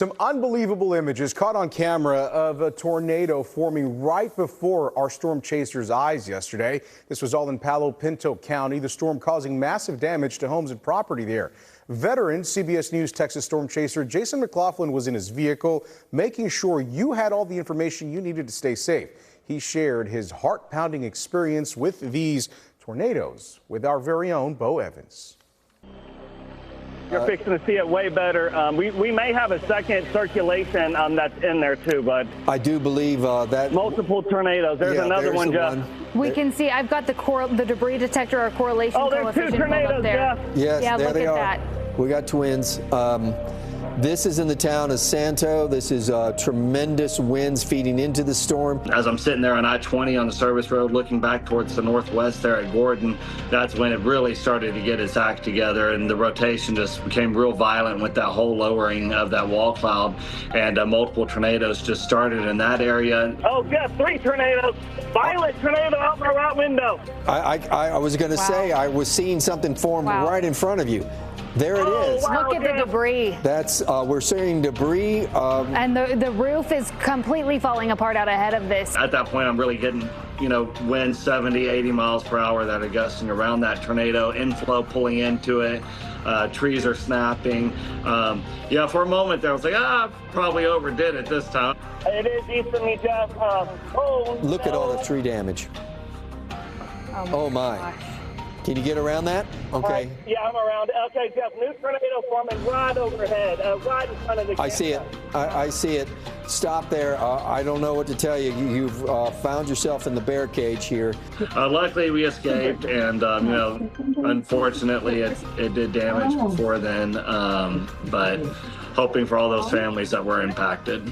Some unbelievable images caught on camera of a tornado forming right before our storm chasers' eyes yesterday. This was all in Palo Pinto County, the storm causing massive damage to homes and property there. Veteran CBS News Texas storm chaser Jason McLaughlin was in his vehicle, making sure you had all the information you needed to stay safe. He shared his heart-pounding experience with these tornadoes with our very own Bo Evans. You're fixing to see it way better. We may have a second circulation that's in there too, but I do believe that multiple tornadoes. There's another one, Jeff. We can see. I've got the debris detector or correlation coefficient. There's two tornadoes up there. Jeff. Yes, yeah, there look they at are. that. We got twins. This is in the town of Santo. This is tremendous winds feeding into the storm. As I'm sitting there on I-20 on the service road looking back towards the northwest there at Gordon, that's when it really started to get its act together, and the rotation just became real violent with that whole lowering of that wall cloud, and multiple tornadoes just started in that area. Oh, Jeff, 3 tornadoes. Violent tornado out my right window. I was going to say I was seeing something form right in front of you. There it is. Wow, look at the debris. That's we're seeing debris. And the roof is completely falling apart out ahead of this. At that point, I'm really getting, winds 70, 80 miles per hour that are gusting around that tornado, inflow pulling into it. Trees are snapping. For a moment there, I was like, probably overdid it this time. It is easterly, Jeff. Look at all the tree damage. Oh my. Gosh. Can you get around that? Okay. Yeah, I'm around. Okay, Jeff, new tornado forming right overhead, right in front of the camera. I see it. I see it. Stop there. I don't know what to tell you. You've found yourself in the bear cage here. Luckily, we escaped, and unfortunately, it did damage before then. But hoping for all those families that were impacted.